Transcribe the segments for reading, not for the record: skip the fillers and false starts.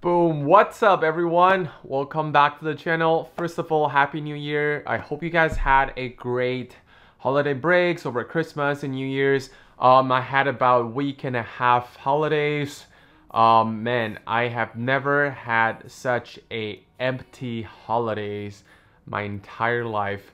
Boom, what's up everyone? Welcome back to the channel. First of all, Happy New Year. I hope you guys had a great holiday breaks over Christmas and New Year's. I had about a week and a half holidays. Man, I have never had such a empty holidays my entire life.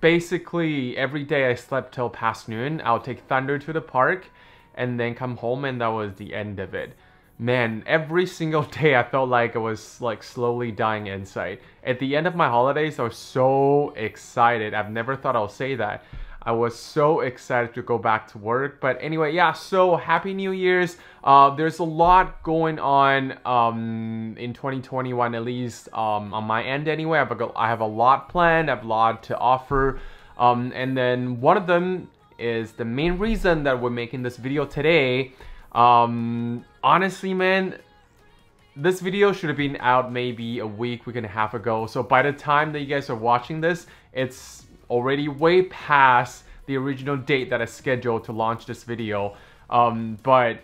Basically every day I slept till past noon. I'll take Thunder to the park and then come home, and that was the end of it. Man, every single day I felt like I was like slowly dying inside. At the end of my holidays, I was so excited. I've never thought I'll say that. I was so excited to go back to work. But anyway, yeah, so Happy New Year's. There's a lot going on in 2021, at least on my end anyway. I have a lot planned, I have a lot to offer. And then one of them is the main reason that we're making this video today. Honestly, man, this video should have been out maybe a week and a half ago. So by the time that you guys are watching this, it's already way past the original date that I scheduled to launch this video. But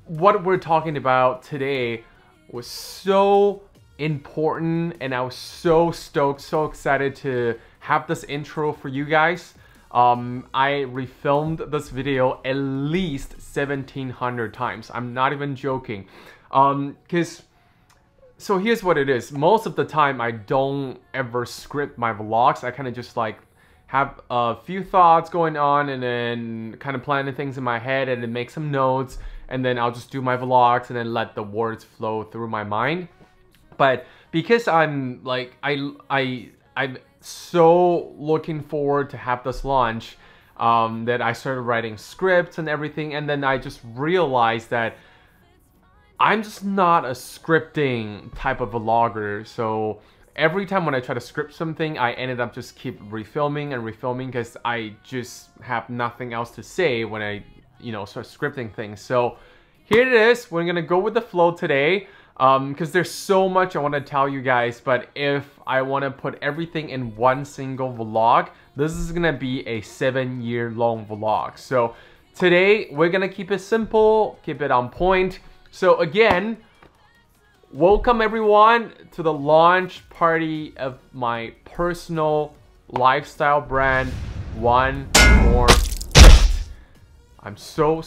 what we're talking about today was so important, and I was so stoked, so excited to have this intro for you guys. I refilmed this video at least 1,700 times. I'm not even joking. So here's what it is. Most of the time, I don't ever script my vlogs. I kind of just like have a few thoughts going on and then kind of planning things in my head and then make some notes, and then I'll just do my vlogs and then let the words flow through my mind. But because I'm like, I'm so looking forward to have this launch, that I started writing scripts and everything, and then I just realized that I'm just not a scripting type of vlogger. So every time when I try to script something, I ended up just keep refilming and refilming because I just have nothing else to say when I, start scripting things. So here it is. We're gonna go with the flow today. Because there's so much I want to tell you guys, but if I want to put everything in one single vlog, this is gonna be a 7-year-long vlog. So today we're gonna keep it simple, keep it on point. So again, welcome everyone to the launch party of my personal lifestyle brand, OneMorePlate. I'm so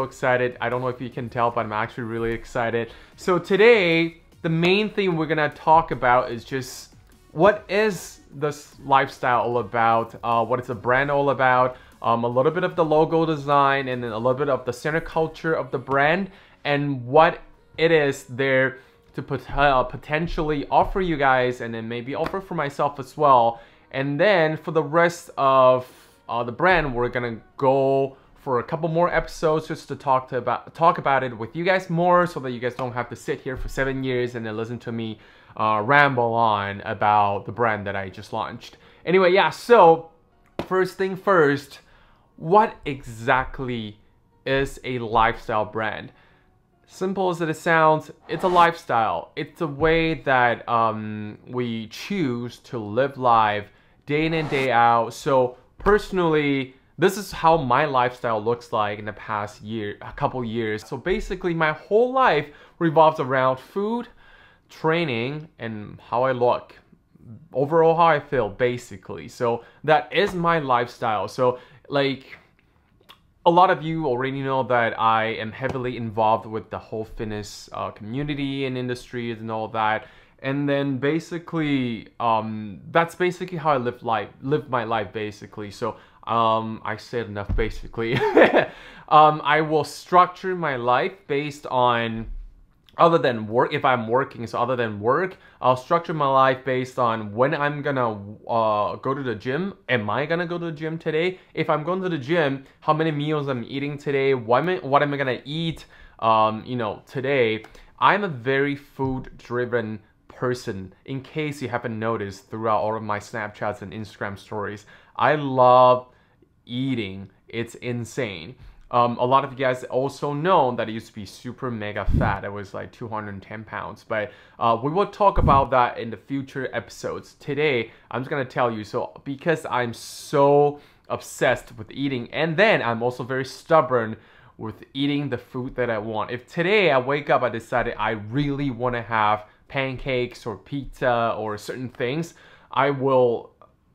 excited. I don't know if you can tell, but I'm actually really excited. So today, the main thing we're gonna talk about is just what is this lifestyle all about? What is the brand all about? A little bit of the logo design, and then a little bit of the center culture of the brand, and what it is there to potentially offer you guys, and then maybe offer for myself as well. And then for the rest of the brand, we're gonna go for a couple more episodes just to talk about it with you guys more, so that you guys don't have to sit here for 7 years and then listen to me ramble on about the brand that I just launched. Anyway, yeah, so first thing first, what exactly is a lifestyle brand? Simple as it sounds, it's a lifestyle. It's a way that we choose to live life day in and day out. So personally, this is how my lifestyle looks like in the past couple years. So basically, my whole life revolves around food, training, and how I look. Overall, how I feel, basically. So that is my lifestyle. So like, a lot of you already know that I am heavily involved with the whole fitness community and industries and all that. And then basically, that's basically how I live my life basically. So I said enough basically. I will structure my life based on, other than work, if I'm working, so other than work, I'll structure my life based on when I'm gonna go to the gym. Am I gonna go to the gym today? If I'm going to the gym, how many meals I'm eating today? What am I gonna eat, today? I'm a very food-driven person, in case you haven't noticed throughout all of my Snapchats and Instagram stories. I love eating. It's insane. A lot of you guys also know that I used to be super mega fat. I was like 210 pounds, but we will talk about that in the future episodes. Today, I'm just gonna tell you, so because I'm so obsessed with eating, and then I'm also very stubborn with eating the food that I want. If today I wake up, I decided I really want to have pancakes or pizza or certain things, I will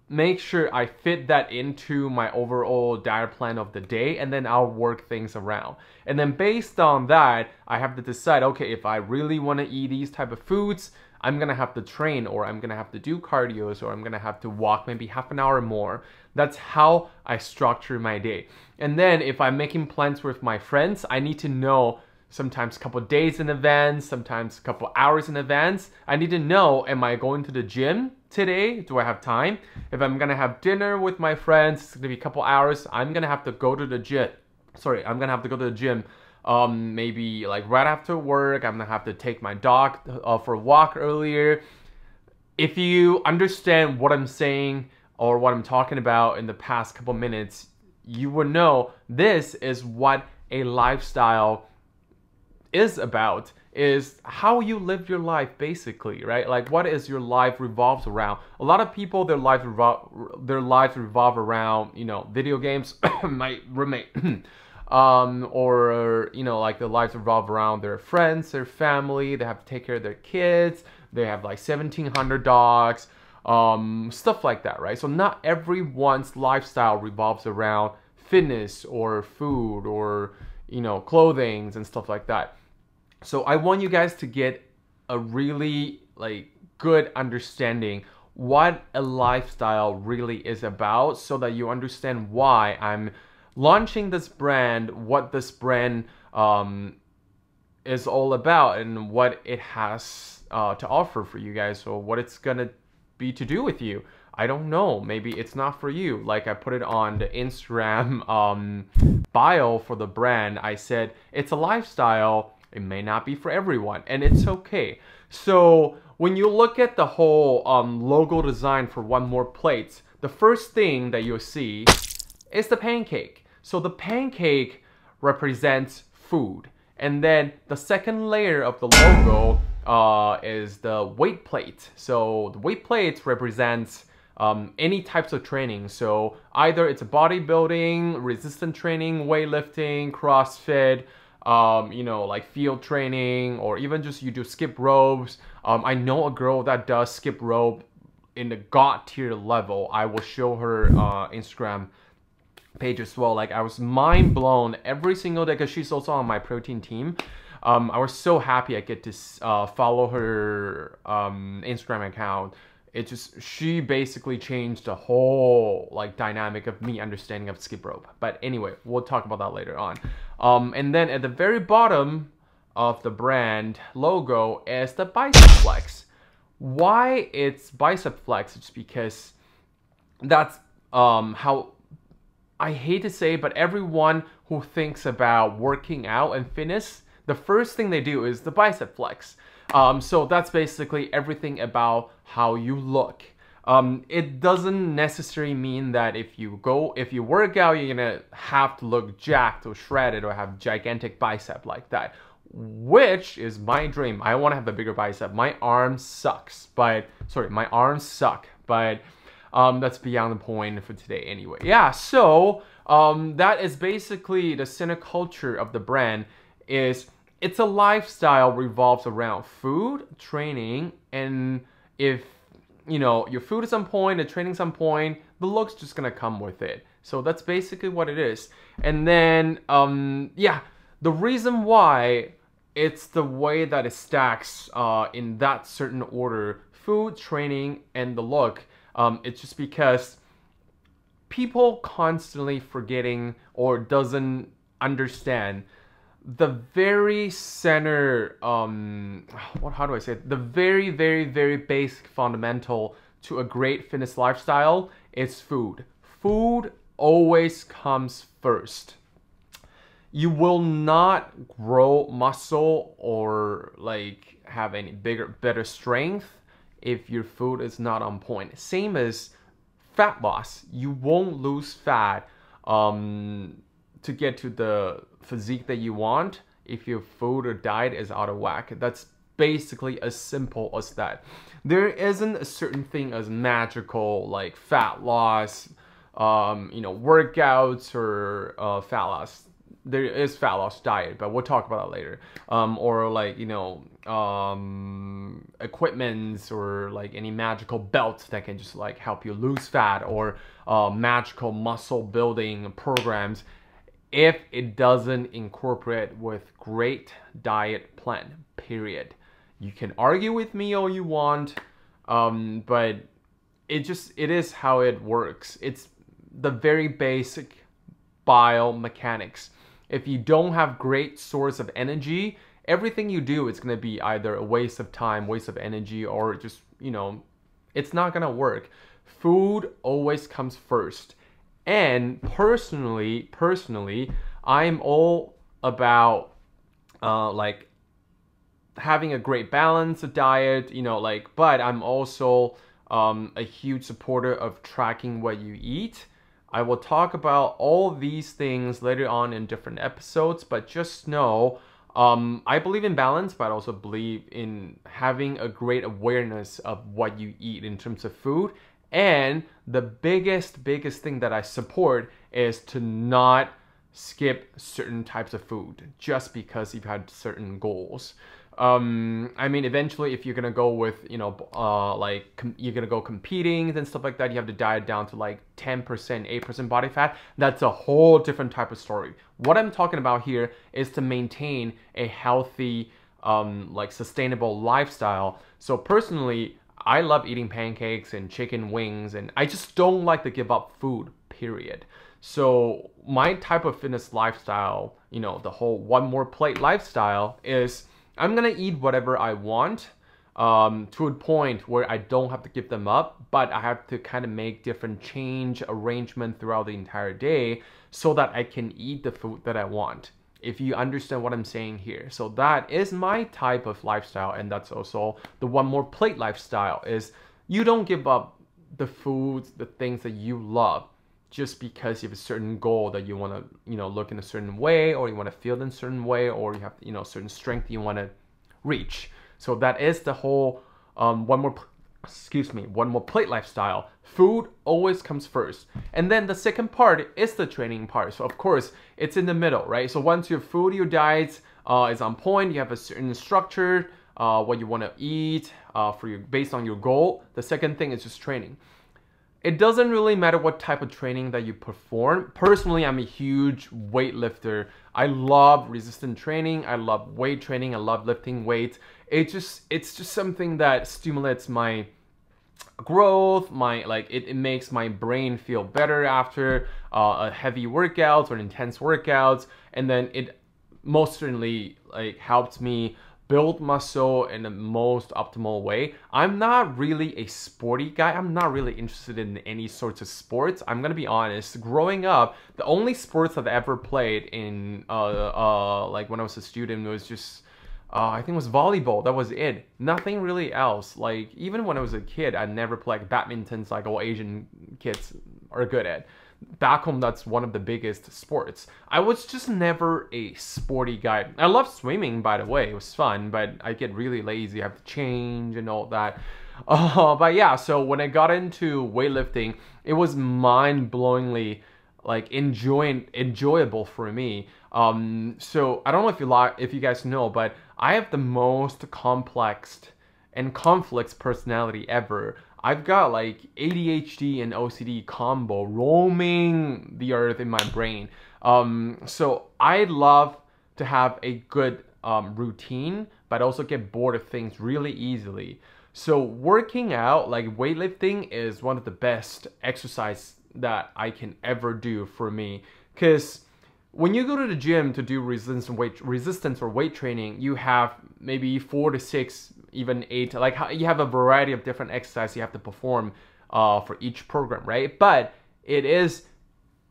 make sure I fit that into my overall diet plan of the day, and then I'll work things around. And then based on that, I have to decide, okay, if I really want to eat these type of foods, I'm gonna have to train, or I'm gonna have to do cardio, or I'm gonna have to walk maybe half an hour more. That's how I structure my day. And then if I'm making plans with my friends, I need to know sometimes a couple days in advance, sometimes a couple hours in advance. I need to know, am I going to the gym today? Do I have time? If I'm gonna have dinner with my friends, it's gonna be a couple hours, I'm gonna have to go to the gym. I'm gonna have to go to the gym maybe like right after work. I'm gonna have to take my dog for a walk earlier. If you understand what I'm saying or what I'm talking about in the past couple minutes, you would know this is what a lifestyle is about, is how you live your life basically, right? Like what is your life revolves around. A lot of people, their lives revolve around, you know, video games. My roommate. Or you know, like their lives revolve around their friends, their family. They have to take care of their kids. They have like 1,700 dogs, stuff like that, right? So not everyone's lifestyle revolves around fitness or food or, you know, clothing and stuff like that. So I want you guys to get a really like good understanding what a lifestyle really is about, so that you understand why I'm launching this brand, what this brand is all about, and what it has to offer for you guys, or what it's gonna be to do with you. I don't know, maybe it's not for you. Like I put it on the Instagram bio for the brand. I said it's a lifestyle. It may not be for everyone, and it's okay. So when you look at the whole logo design for OneMorePlate, the first thing that you'll see is the pancake. So the pancake represents food. And then the second layer of the logo is the weight plate. So the weight plate represents any types of training. So either it's a bodybuilding, resistance training, weightlifting, CrossFit, you know, like field training, or even just you do skip ropes. I know a girl that does skip rope in the God tier level. I will show her Instagram page as well. Like I was mind blown every single day, because she's also on my protein team. I was so happy I get to follow her Instagram account. It just, she basically changed the whole like dynamic of me understanding of skip rope. But anyway, we'll talk about that later on. And then at the very bottom of the brand logo is the bicep flex. Why it's bicep flex? It's because that's how, I hate to say, but everyone who thinks about working out and fitness, the first thing they do is the bicep flex. So that's basically everything about how you look. It doesn't necessarily mean that if you work out, you're gonna have to look jacked or shredded or have gigantic bicep like that, which is my dream. I want to have a bigger bicep. My arms suck, but that's beyond the point for today anyway. Yeah, so that is basically the center culture of the brand. It's a lifestyle revolves around food, training, and if you know your food is on point, the training's on point, the look's just gonna come with it. So that's basically what it is. And then yeah, the reason why it's the way that it stacks in that certain order: food, training, and the look. It's just because people constantly forgetting or doesn't understand the very center, how do I say it? The very, very, very basic fundamental to a great fitness lifestyle is food. Food always comes first. You will not grow muscle or like have any better strength if your food is not on point. Same as fat loss. You won't lose fat to get to the physique that you want if your food or diet is out of whack. That's basically as simple as that. There isn't a certain thing as magical like fat loss, you know, workouts or fat loss. there is fat loss diet, but we'll talk about that later. Or like, you know, equipments or like any magical belts that can just like help you lose fat, or magical muscle building programs, if it doesn't incorporate with great diet plan, period. You can argue with me all you want, but it is how it works. It's the very basic biomechanics. If you don't have great source of energy, everything you do is going to be either a waste of time, waste of energy, or just, you know, it's not going to work. Food always comes first. And personally, I'm all about like having a great balance of diet, you know, like, but I'm also a huge supporter of tracking what you eat. I will talk about all these things later on in different episodes, but just know, I believe in balance, but I also believe in having a great awareness of what you eat in terms of food. And the biggest thing that I support is to not skip certain types of food just because you've had certain goals. I mean, eventually, if you're gonna go with, you know, you're gonna go competing and stuff like that, you have to diet down to like 10%, 8% body fat. That's a whole different type of story. What I'm talking about here is to maintain a healthy, like sustainable lifestyle. So personally, I love eating pancakes and chicken wings, and I just don't like to give up food, period. So my type of fitness lifestyle, you know, the whole one more plate lifestyle, is I'm gonna eat whatever I want, to a point where I don't have to give them up, but I have to kind of make different change arrangement throughout the entire day so that I can eat the food that I want. If you understand what I'm saying here. So that is my type of lifestyle, and that's also the one more plate lifestyle, is you don't give up the foods, the things that you love, just because you have a certain goal that you want to, you know, look in a certain way, or you want to feel in a certain way, or you have, you know, certain strength you want to reach. So that is the whole one more plate lifestyle. Food always comes first. And then the second part is the training part. So of course, it's in the middle, right? So once your food, your diet is on point, you have a certain structure, what you want to eat based on your goal. The second thing is just training. It doesn't really matter what type of training that you perform. Personally, I'm a huge weightlifter. I love resistance training. I love weight training. I love lifting weights. It's just something that stimulates my growth, it makes my brain feel better after a heavy workouts or intense workouts, and then it most certainly like helps me build muscle in the most optimal way. I'm not really a sporty guy. I'm not really interested in any sorts of sports. I'm gonna be honest. Growing up, the only sports I've ever played in like when I was a student was just I think it was volleyball. That was it. Nothing really else. Like even when I was a kid, I never played badminton like all Asian kids are good at. Back home, that's one of the biggest sports. I was just never a sporty guy. I love swimming, by the way. It was fun, but I get really lazy. I have to change and all that. But yeah, so when I got into weightlifting, it was mind-blowingly like enjoyable for me. So I don't know if you guys know, but I have the most complex and conflicts personality ever. I've got like ADHD and OCD combo roaming the earth in my brain. So I love to have a good routine, but also get bored of things really easily. So working out, like weightlifting, is one of the best exercise that I can ever do for me. Because when you go to the gym to do resistance or weight training, you have maybe 4 to 6, even 8, like you have a variety of different exercises you have to perform for each program, right? But it is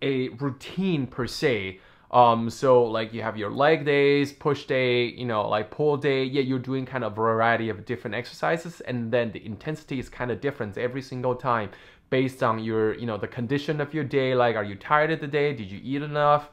a routine per se. So like you have your leg days, push day, you know, like pull day. Yeah, you're doing kind of a variety of different exercises, and then the intensity is kind of different every single time based on your, you know, the condition of your day. Like, are you tired of the day? Did you eat enough?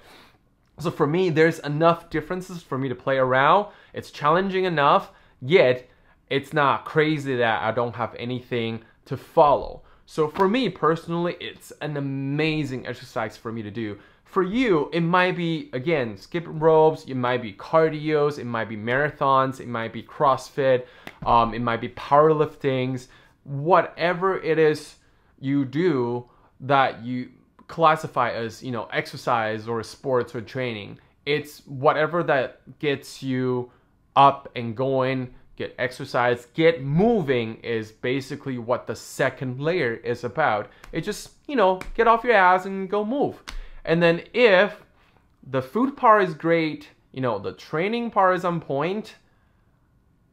So for me, there's enough differences for me to play around. It's challenging enough, yet it's not crazy that I don't have anything to follow. So for me personally, it's an amazing exercise for me to do. For you, it might be, again, skipping ropes, it might be cardios, it might be marathons, it might be CrossFit, it might be powerliftings, whatever it is you do that you classify as, you know, exercise or sports or training. It's whatever that gets you up and going, get exercise, get moving is basically what the second layer is about. It just, you know, get off your ass and go move. And then if the food part is great, you know, the training part is on point,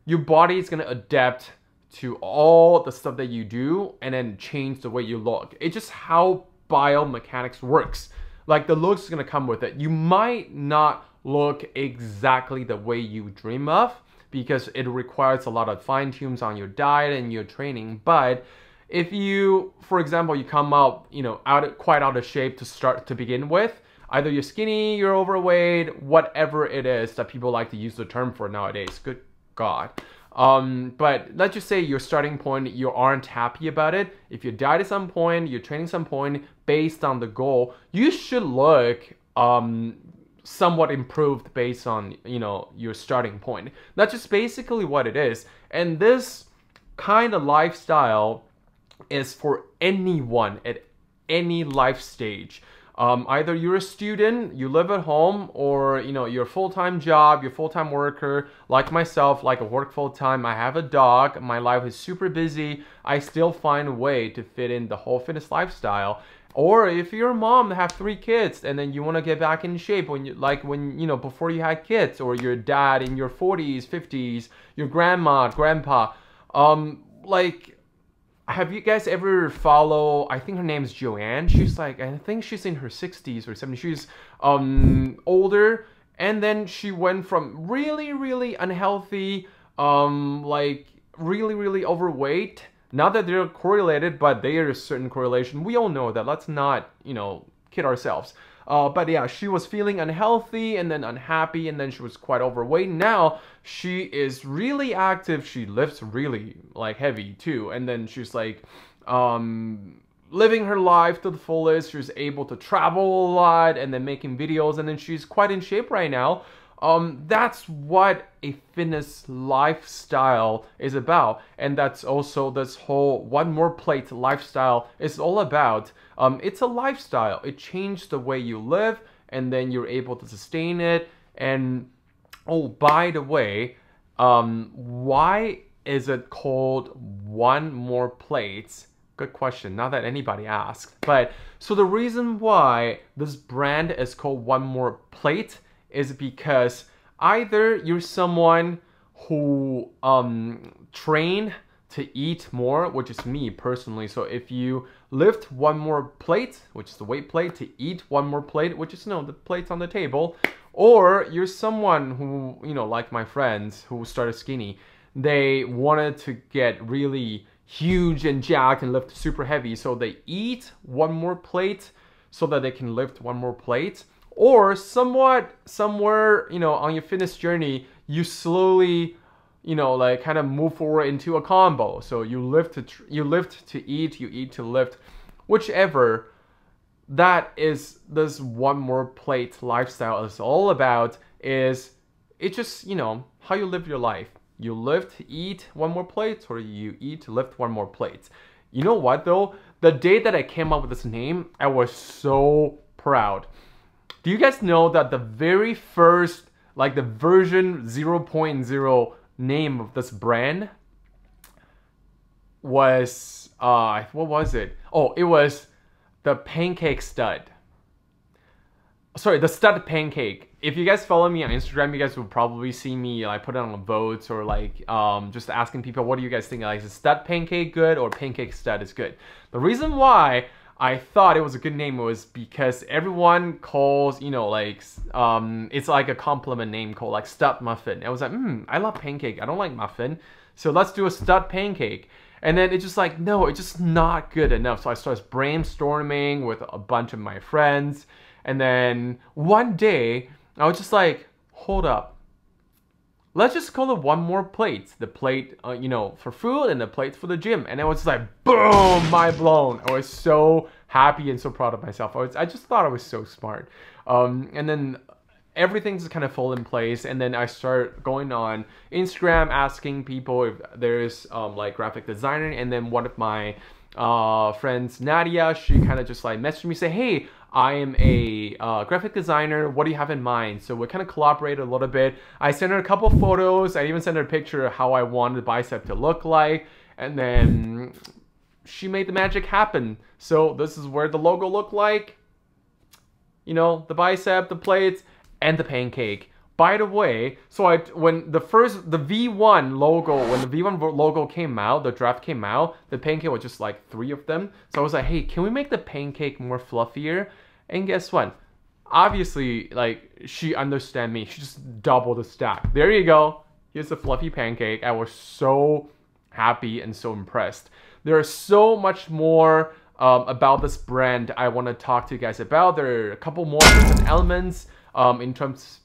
your body is gonna adapt to all the stuff that you do and then change the way you look. It's just how biomechanics works. Like the looks is gonna come with it. You might not look exactly the way you dream of because it requires a lot of fine tunes on your diet and your training. But if you, for example, you come out, you know, quite out of shape to begin with, either you're skinny, you're overweight, whatever it is that people like to use the term for nowadays. Good God. But let's just say your starting point, you aren't happy about it. If your diet is on point, your training is on point, based on the goal, you should look somewhat improved based on, you know, your starting point. That's just basically what it is. And this kind of lifestyle is for anyone at any life stage. Either you're a student, you live at home, or you know, you're a full-time job, you're a full-time worker, like myself, like I work full-time, I have a dog, my life is super busy, I still find a way to fit in the whole fitness lifestyle. Or if you're a mom that have 3 kids and then you want to get back in shape when you know, before you had kids, or your dad in your 40s, 50s, your grandma, grandpa, like, have you guys ever follow, I think her name is Joanne, she's like, I think she's in her 60s or 70s, she's older, and then she went from really unhealthy, like really overweight. Not that they're correlated, but there is a certain correlation. We all know that. Let's not, you know, kid ourselves. But yeah, she was feeling unhealthy and then unhappy, and then she was quite overweight. Now she is really active. She lifts really like heavy too. And then she's like living her life to the fullest. She's able to travel a lot and then making videos, and then she's quite in shape right now. That's what a fitness lifestyle is about, and that's also this whole OneMorePlate lifestyle is all about. It's a lifestyle. It changed the way you live, and then you're able to sustain it. And oh, by the way, why is it called OneMorePlate? Good question. Not that anybody asked, but so the reason why this brand is called OneMorePlate is because either you're someone who train to eat more, which is me personally. So if you lift one more plate, which is the weight plate, to eat one more plate, which is, you know, the plates on the table, or you're someone who, you know, like my friends who started skinny, they wanted to get really huge and jacked and lift super heavy, so they eat one more plate so that they can lift one more plate. Or somewhat somewhere, you know, on your fitness journey, you slowly, you know, like kind of move forward into a combo. So you lift to eat, you eat to lift, whichever. That is this OneMorePlate lifestyle is all about. Is it just, you know, how you live your life. You lift to eat one more plate, or you eat to lift one more plate. You know what though? The day that I came up with this name, I was so proud. Do you guys know that the very first, like the version 0.0 name of this brand was, what was it? Oh, it was the Pancake Stud. Sorry, the Stud Pancake. If you guys follow me on Instagram, you guys will probably see me like put it on votes, or like just asking people, what do you guys think? Like, is Stud Pancake good or Pancake Stud is good? The reason why I thought it was a good name was because everyone calls, you know, like, it's like a compliment name called like Stud Muffin. I was like, I love pancake, I don't like muffin, so let's do a Stud Pancake. And then it's just like, no, it's just not good enough. So I started brainstorming with a bunch of my friends. And then one day, I was just like, hold up. let's just call it one more plate. The plate, you know, for food and the plate for the gym. And it was like, boom, mind blown. I was so happy and so proud of myself. I just thought I was so smart. And then everything just kind of fall in place. And then I start going on Instagram, asking people if there's like graphic designer. And then one of my friends, Nadia, she kind of just like messaged me, say, hey, I am a graphic designer. What do you have in mind? So we kind of collaborated a little bit. I sent her a couple photos. I even sent her a picture of how I wanted the bicep to look like. And then she made the magic happen. So this is where the logo looked like. You know, the bicep, the plates, and the pancake. By the way, so when the V1 logo came out, the draft came out, the pancake was just like 3 of them. So I was like, hey, can we make the pancake more fluffier? And guess what? Obviously, like, she understand me. She just doubled the stack. There you go. Here's the fluffy pancake. I was so happy and so impressed. There is so much more about this brand I want to talk to you guys about. There are a couple more different elements in terms,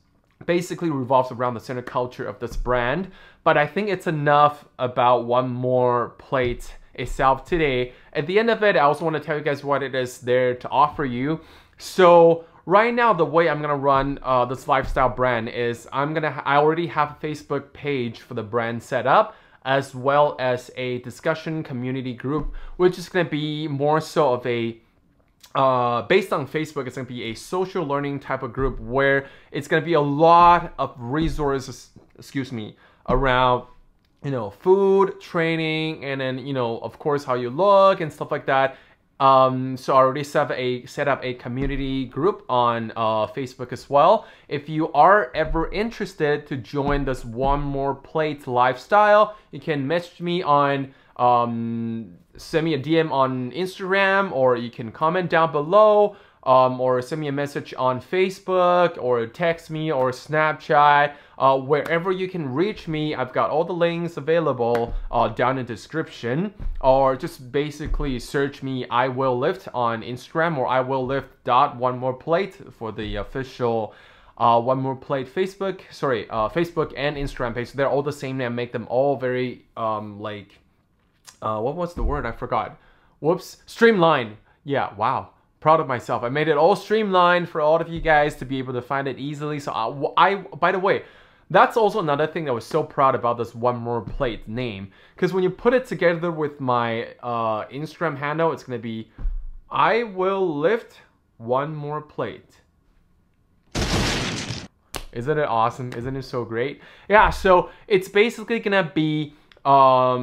basically revolves around the center culture of this brand. But I think it's enough about OneMorePlate itself today. At the end of it, I also want to tell you guys what it is there to offer you. So right now, the way I'm gonna run this lifestyle brand is I already have a Facebook page for the brand set up, as well as a discussion community group, which is gonna be more so of a based on Facebook, it's going to be a social learning type of group where it's going to be a lot of resources, around, you know, food, training, and then, you know, of course, how you look and stuff like that. So I already set up a community group on Facebook as well. If you are ever interested to join this OneMorePlate lifestyle, you can message me on send me a DM on Instagram, or you can comment down below, or send me a message on Facebook, or text me, or Snapchat, wherever you can reach me. I've got all the links available down in the description, or just basically search me iWillLift on Instagram, or iWillLift.OneMorePlate for the official OneMorePlate Facebook and Instagram page. They're all the same name. Make them all very what was the word? I forgot. Whoops. Streamlined. Yeah, wow. Proud of myself. I made it all streamlined for all of you guys to be able to find it easily. So by the way, that's also another thing that I was so proud about this OneMorePlate name. Because when you put it together with my Instagram handle, it's going to be iWillLift OneMorePlate. Isn't it awesome? Isn't it so great? Yeah, so it's basically going to be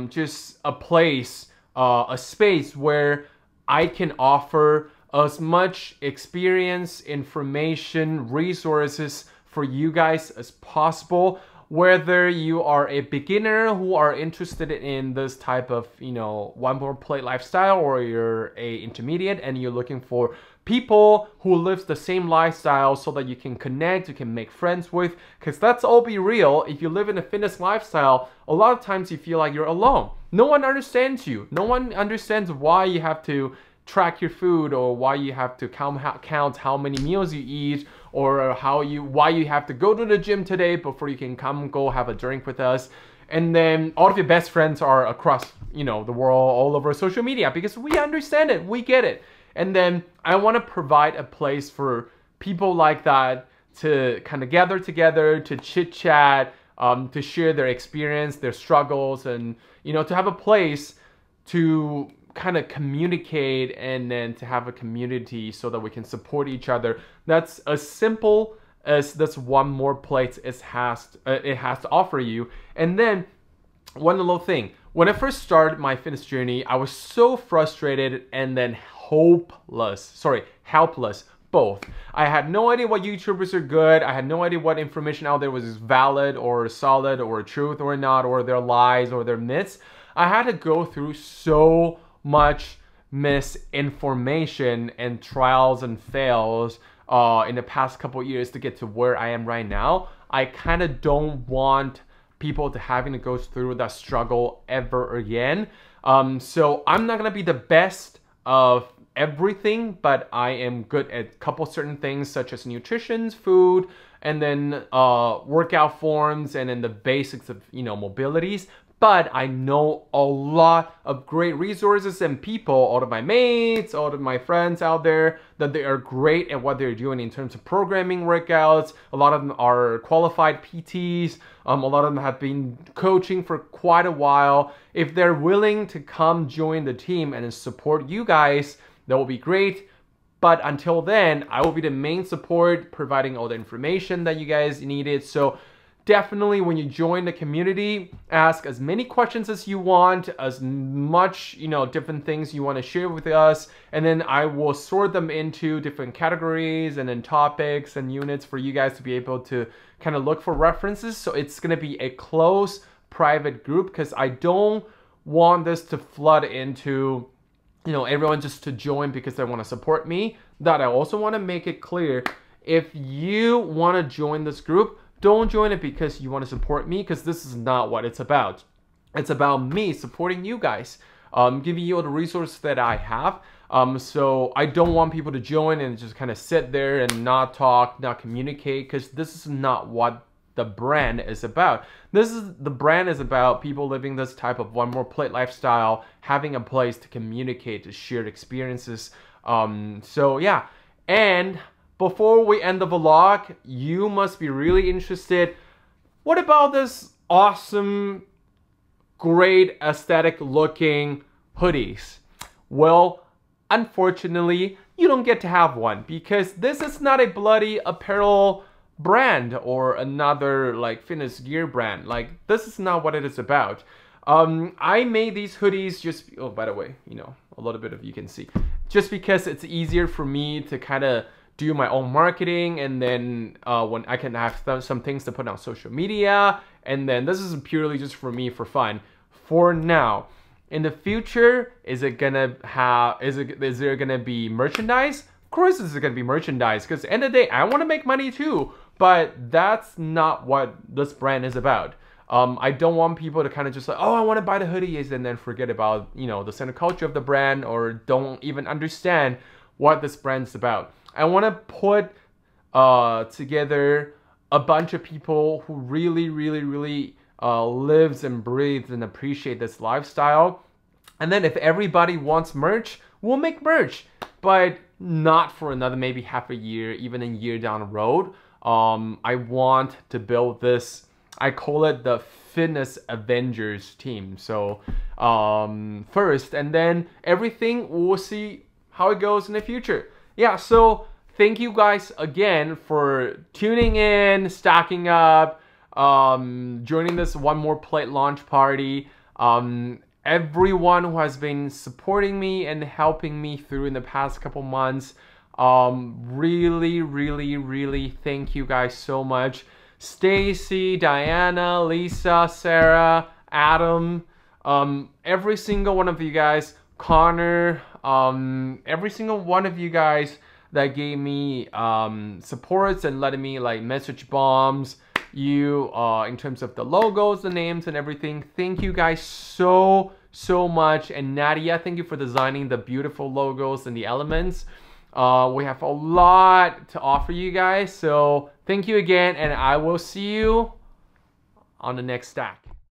just a place, a space where I can offer as much experience, information, resources for you guys as possible. Whether you are a beginner who are interested in this type of, you know, OneMorePlate lifestyle, or you're a intermediate and you're looking for people who live the same lifestyle so that you can connect, you can make friends with. Because let's all be real, if you live in a fitness lifestyle, a lot of times you feel like you're alone. No one understands you. No one understands why you have to track your food, or why you have to count how many meals you eat, or why you have to go to the gym today before you can go have a drink with us. And then all of your best friends are across, you know, the world, all over social media, because we understand it, we get it. And then I want to provide a place for people like that to kind of gather together, to chit chat, to share their experience, their struggles, and, you know, to have a place to kind of communicate, and then to have a community so that we can support each other. That's as simple as this OneMorePlate it has to offer you. And then one little thing, when I first started my fitness journey, I was so frustrated and then helpless, both. I had no idea what YouTubers are good. I had no idea what information out there was valid or solid or truth or not, or their lies or their myths. I had to go through so much misinformation and trials and fails in the past couple years to get to where I am right now. I kind of don't want people to having to go through that struggle ever again. So I'm not gonna be the best of everything, but I am good at a couple certain things, such as nutrition, food, and then workout forms, and then the basics of, you know, mobilities. But I know a lot of great resources and people, all of my mates, all of my friends out there, that they are great at what they're doing in terms of programming workouts. A lot of them are qualified PTs. A lot of them have been coaching for quite a while. If they're willing to come join the team and support you guys, that will be great. But until then, I will be the main support, providing all the information that you guys needed. So definitely, when you join the community, ask as many questions as you want, as much, you know, different things you want to share with us, and then I will sort them into different categories and then topics and units for you guys to be able to kind of look for references. So it's going to be a close, private group, because I don't want this to flood into, you know, everyone just to join because they want to support me. That I also want to make it clear, if you want to join this group, don't join it because you want to support me, because this is not what it's about. It's about me supporting you guys, giving you all the resources that I have. So I don't want people to join and just kind of sit there and not talk, not communicate, because this is not what the brand is about. The brand is about people living this type of one more plate lifestyle, having a place to communicate, to share experiences. So yeah, and before we end the vlog, you must be really interested. What about this awesome, great aesthetic looking hoodies? Well, unfortunately, you don't get to have one, because this is not a bloody apparel brand or another like fitness gear brand. Like, this is not what it is about. I made these hoodies just, oh, by the way, you know, a little bit of you can see, just because it's easier for me to kind of do my own marketing, and then when I can have some things to put on social media, and then this is purely just for me for fun for now. In the future, is there gonna be merchandise? Of course it's gonna be merchandise, because at the end of the day, I want to make money too, but that's not what this brand is about. I don't want people to kind of just like, oh, I want to buy the hoodies, and then forget about, you know, the center culture of the brand, or don't even understand what this brand is about. I want to put together a bunch of people who really lives and breathes and appreciate this lifestyle. And then if everybody wants merch, we'll make merch, but not for another maybe half a year, even a year down the road. I want to build this, I call it the Fitness Avengers team. So first, and then everything, we'll see how it goes in the future. Yeah, so thank you guys again for tuning in, stacking up, joining this One More Plate launch party. Everyone who has been supporting me and helping me through in the past couple months, really thank you guys so much. Stacy, Diana, Lisa, Sarah, Adam, every single one of you guys, Connor, every single one of you guys that gave me supports and letting me like message bombs you in terms of the logos, the names, and everything. Thank you guys so much. And Nadia, thank you for designing the beautiful logos and the elements. We have a lot to offer you guys, so thank you again, and I will see you on the next stack.